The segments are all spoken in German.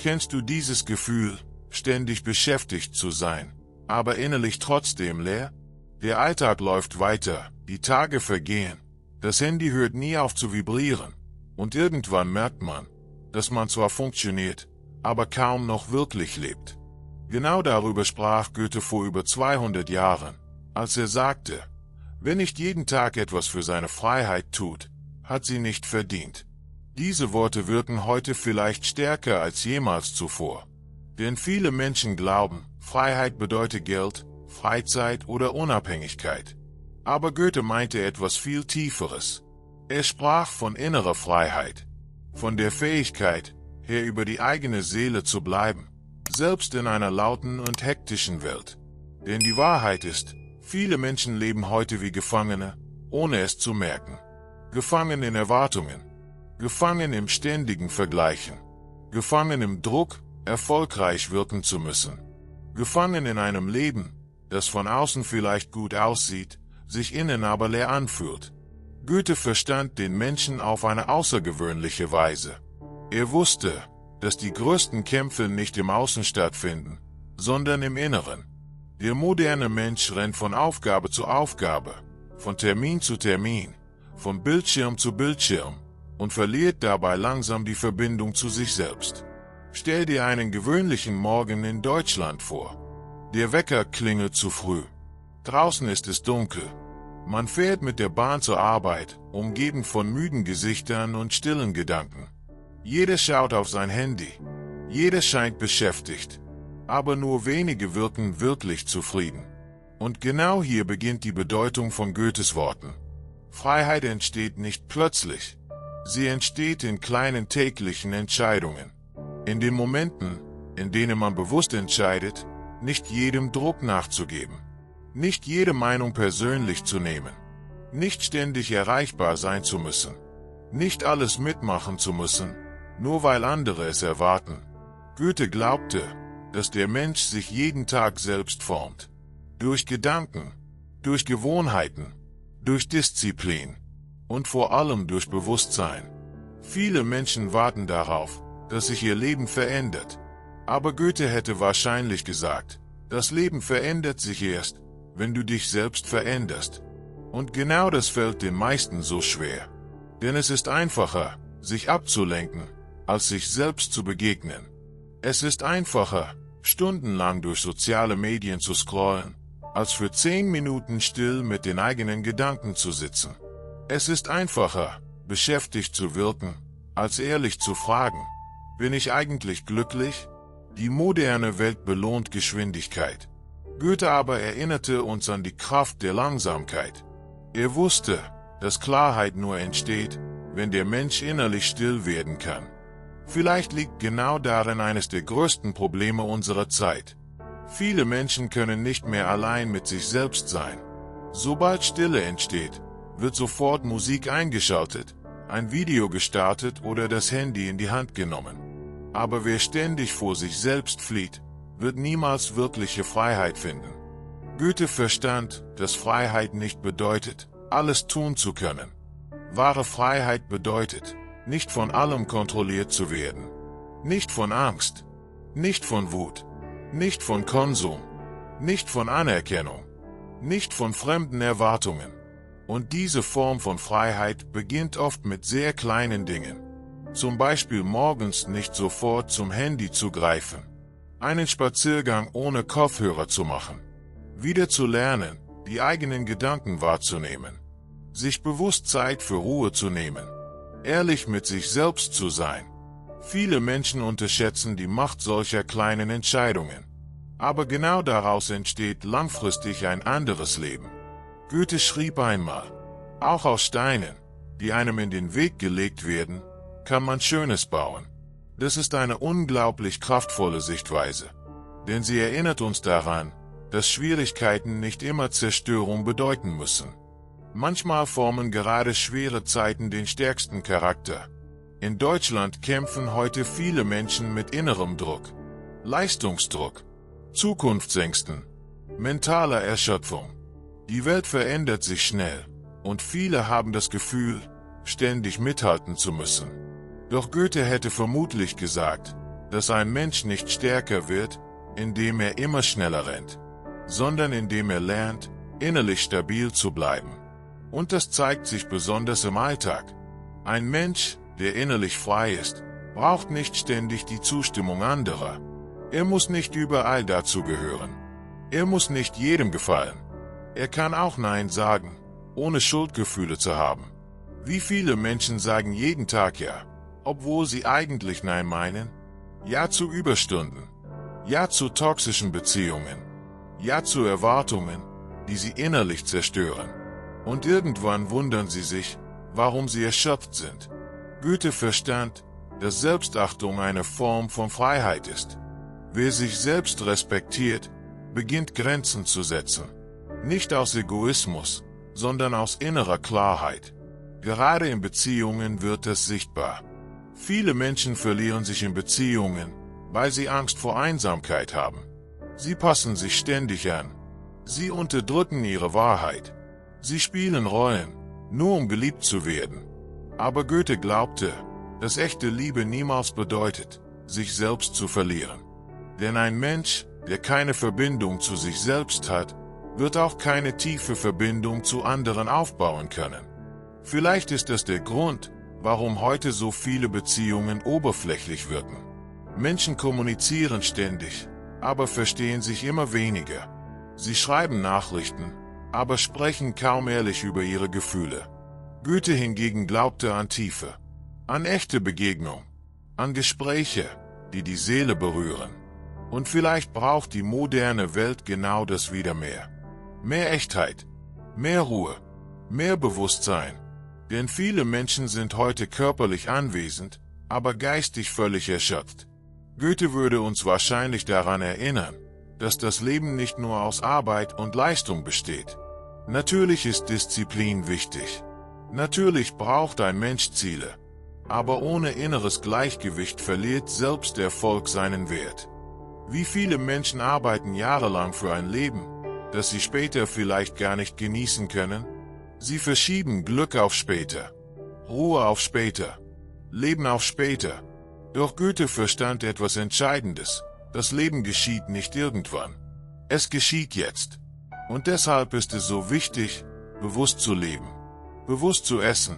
Kennst du dieses Gefühl, ständig beschäftigt zu sein, aber innerlich trotzdem leer? Der Alltag läuft weiter, die Tage vergehen, das Handy hört nie auf zu vibrieren, und irgendwann merkt man, dass man zwar funktioniert, aber kaum noch wirklich lebt. Genau darüber sprach Goethe vor über 200 Jahren, als er sagte, wer nicht jeden Tag etwas für seine Freiheit tut, hat sie nicht verdient. Diese Worte wirken heute vielleicht stärker als jemals zuvor. Denn viele Menschen glauben, Freiheit bedeutet Geld, Freizeit oder Unabhängigkeit. Aber Goethe meinte etwas viel Tieferes. Er sprach von innerer Freiheit, von der Fähigkeit, Herr über die eigene Seele zu bleiben, selbst in einer lauten und hektischen Welt. Denn die Wahrheit ist, viele Menschen leben heute wie Gefangene, ohne es zu merken. Gefangen in Erwartungen, gefangen im ständigen Vergleichen, gefangen im Druck, erfolgreich wirken zu müssen, gefangen in einem Leben, das von außen vielleicht gut aussieht, sich innen aber leer anfühlt. Goethe verstand den Menschen auf eine außergewöhnliche Weise. Er wusste, dass die größten Kämpfe nicht im Außen stattfinden, sondern im Inneren. Der moderne Mensch rennt von Aufgabe zu Aufgabe, von Termin zu Termin, von Bildschirm zu Bildschirm und verliert dabei langsam die Verbindung zu sich selbst. Stell dir einen gewöhnlichen Morgen in Deutschland vor. Der Wecker klingelt zu früh. Draußen ist es dunkel. Man fährt mit der Bahn zur Arbeit, umgeben von müden Gesichtern und stillen Gedanken. Jeder schaut auf sein Handy. Jeder scheint beschäftigt. Aber nur wenige wirken wirklich zufrieden. Und genau hier beginnt die Bedeutung von Goethes Worten. Freiheit entsteht nicht plötzlich. Sie entsteht in kleinen täglichen Entscheidungen. In den Momenten, in denen man bewusst entscheidet, nicht jedem Druck nachzugeben. Nicht jede Meinung persönlich zu nehmen. Nicht ständig erreichbar sein zu müssen. Nicht alles mitmachen zu müssen, nur weil andere es erwarten. Goethe glaubte, dass der Mensch sich jeden Tag selbst formt. Durch Gedanken, durch Gewohnheiten, durch Disziplin und vor allem durch Bewusstsein. Viele Menschen warten darauf, dass sich ihr Leben verändert. Aber Goethe hätte wahrscheinlich gesagt, das Leben verändert sich erst, wenn du dich selbst veränderst. Und genau das fällt den meisten so schwer. Denn es ist einfacher, sich abzulenken, als sich selbst zu begegnen. Es ist einfacher, stundenlang durch soziale Medien zu scrollen, als für 10 Minuten still mit den eigenen Gedanken zu sitzen. Es ist einfacher, beschäftigt zu wirken, als ehrlich zu fragen, bin ich eigentlich glücklich? Die moderne Welt belohnt Geschwindigkeit. Goethe aber erinnerte uns an die Kraft der Langsamkeit. Er wusste, dass Klarheit nur entsteht, wenn der Mensch innerlich still werden kann. Vielleicht liegt genau darin eines der größten Probleme unserer Zeit. Viele Menschen können nicht mehr allein mit sich selbst sein. Sobald Stille entsteht, wird sofort Musik eingeschaltet, ein Video gestartet oder das Handy in die Hand genommen. Aber wer ständig vor sich selbst flieht, wird niemals wirkliche Freiheit finden. Goethe verstand, dass Freiheit nicht bedeutet, alles tun zu können. Wahre Freiheit bedeutet, nicht von allem kontrolliert zu werden. Nicht von Angst, nicht von Wut, nicht von Konsum, nicht von Anerkennung, nicht von fremden Erwartungen. Und diese Form von Freiheit beginnt oft mit sehr kleinen Dingen. Zum Beispiel morgens nicht sofort zum Handy zu greifen, einen Spaziergang ohne Kopfhörer zu machen, wieder zu lernen, die eigenen Gedanken wahrzunehmen, sich bewusst Zeit für Ruhe zu nehmen, ehrlich mit sich selbst zu sein. Viele Menschen unterschätzen die Macht solcher kleinen Entscheidungen. Aber genau daraus entsteht langfristig ein anderes Leben. Goethe schrieb einmal, auch aus Steinen, die einem in den Weg gelegt werden, kann man Schönes bauen. Das ist eine unglaublich kraftvolle Sichtweise. Denn sie erinnert uns daran, dass Schwierigkeiten nicht immer Zerstörung bedeuten müssen. Manchmal formen gerade schwere Zeiten den stärksten Charakter. In Deutschland kämpfen heute viele Menschen mit innerem Druck, Leistungsdruck, Zukunftsängsten, mentaler Erschöpfung. Die Welt verändert sich schnell, und viele haben das Gefühl, ständig mithalten zu müssen. Doch Goethe hätte vermutlich gesagt, dass ein Mensch nicht stärker wird, indem er immer schneller rennt, sondern indem er lernt, innerlich stabil zu bleiben. Und das zeigt sich besonders im Alltag. Ein Mensch, der innerlich frei ist, braucht nicht ständig die Zustimmung anderer. Er muss nicht überall dazugehören. Er muss nicht jedem gefallen. Er kann auch Nein sagen, ohne Schuldgefühle zu haben. Wie viele Menschen sagen jeden Tag Ja, obwohl sie eigentlich Nein meinen? Ja zu Überstunden. Ja zu toxischen Beziehungen. Ja zu Erwartungen, die sie innerlich zerstören. Und irgendwann wundern sie sich, warum sie erschöpft sind. Goethe verstand, dass Selbstachtung eine Form von Freiheit ist. Wer sich selbst respektiert, beginnt Grenzen zu setzen. Nicht aus Egoismus, sondern aus innerer Klarheit. Gerade in Beziehungen wird das sichtbar. Viele Menschen verlieren sich in Beziehungen, weil sie Angst vor Einsamkeit haben. Sie passen sich ständig an. Sie unterdrücken ihre Wahrheit. Sie spielen Rollen, nur um geliebt zu werden. Aber Goethe glaubte, dass echte Liebe niemals bedeutet, sich selbst zu verlieren. Denn ein Mensch, der keine Verbindung zu sich selbst hat, wird auch keine tiefe Verbindung zu anderen aufbauen können. Vielleicht ist das der Grund, warum heute so viele Beziehungen oberflächlich wirken. Menschen kommunizieren ständig, aber verstehen sich immer weniger. Sie schreiben Nachrichten, aber sprechen kaum ehrlich über ihre Gefühle. Goethe hingegen glaubte an Tiefe, an echte Begegnung, an Gespräche, die die Seele berühren. Und vielleicht braucht die moderne Welt genau das wieder mehr. Mehr Echtheit, mehr Ruhe, mehr Bewusstsein. Denn viele Menschen sind heute körperlich anwesend, aber geistig völlig erschöpft. Goethe würde uns wahrscheinlich daran erinnern, dass das Leben nicht nur aus Arbeit und Leistung besteht. Natürlich ist Disziplin wichtig. Natürlich braucht ein Mensch Ziele. Aber ohne inneres Gleichgewicht verliert selbst der Erfolg seinen Wert. Wie viele Menschen arbeiten jahrelang für ein Leben, das sie später vielleicht gar nicht genießen können? Sie verschieben Glück auf später, Ruhe auf später, Leben auf später. Doch Goethe verstand etwas Entscheidendes. Das Leben geschieht nicht irgendwann. Es geschieht jetzt. Und deshalb ist es so wichtig, bewusst zu leben, bewusst zu essen,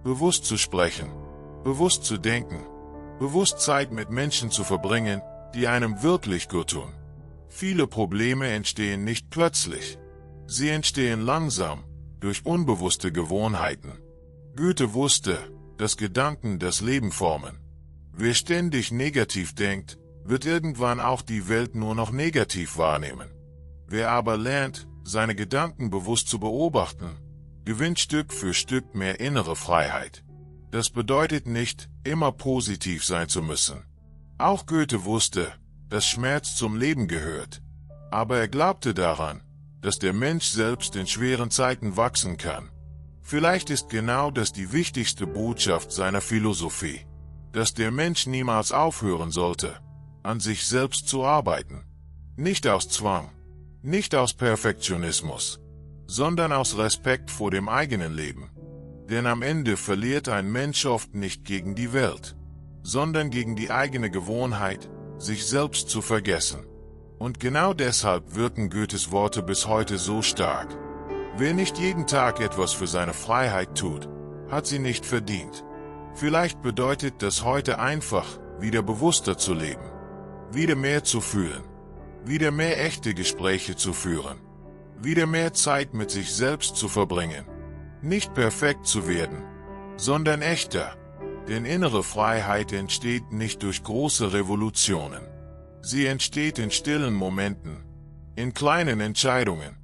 bewusst zu sprechen, bewusst zu denken, bewusst Zeit mit Menschen zu verbringen, die einem wirklich gut tun. Viele Probleme entstehen nicht plötzlich. Sie entstehen langsam, durch unbewusste Gewohnheiten. Goethe wusste, dass Gedanken das Leben formen. Wer ständig negativ denkt, wird irgendwann auch die Welt nur noch negativ wahrnehmen. Wer aber lernt, seine Gedanken bewusst zu beobachten, gewinnt Stück für Stück mehr innere Freiheit. Das bedeutet nicht, immer positiv sein zu müssen. Auch Goethe wusste, dass Schmerz zum Leben gehört. Aber er glaubte daran, dass der Mensch selbst in schweren Zeiten wachsen kann. Vielleicht ist genau das die wichtigste Botschaft seiner Philosophie, dass der Mensch niemals aufhören sollte, an sich selbst zu arbeiten. Nicht aus Zwang, nicht aus Perfektionismus, sondern aus Respekt vor dem eigenen Leben. Denn am Ende verliert ein Mensch oft nicht gegen die Welt, sondern gegen die eigene Gewohnheit, sich selbst zu vergessen. Und genau deshalb wirken Goethes Worte bis heute so stark. Wer nicht jeden Tag etwas für seine Freiheit tut, hat sie nicht verdient. Vielleicht bedeutet das heute einfach, wieder bewusster zu leben, wieder mehr zu fühlen, wieder mehr echte Gespräche zu führen, wieder mehr Zeit mit sich selbst zu verbringen. Nicht perfekt zu werden, sondern echter. Denn innere Freiheit entsteht nicht durch große Revolutionen. Sie entsteht in stillen Momenten, in kleinen Entscheidungen,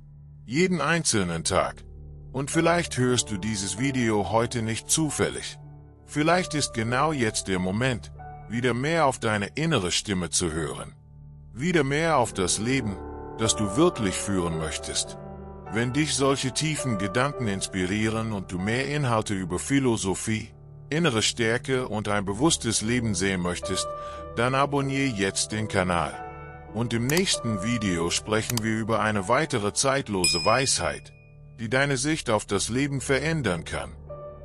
jeden einzelnen Tag. Und vielleicht hörst du dieses Video heute nicht zufällig. Vielleicht ist genau jetzt der Moment, wieder mehr auf deine innere Stimme zu hören. Wieder mehr auf das Leben, das du wirklich führen möchtest. Wenn dich solche tiefen Gedanken inspirieren und du mehr Inhalte über Philosophie, innere Stärke und ein bewusstes Leben sehen möchtest, dann abonniere jetzt den Kanal. Und im nächsten Video sprechen wir über eine weitere zeitlose Weisheit, die deine Sicht auf das Leben verändern kann.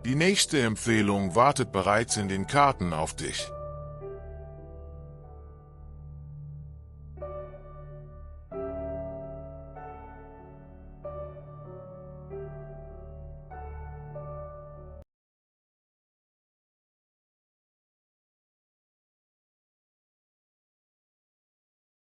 Die nächste Empfehlung wartet bereits in den Karten auf dich.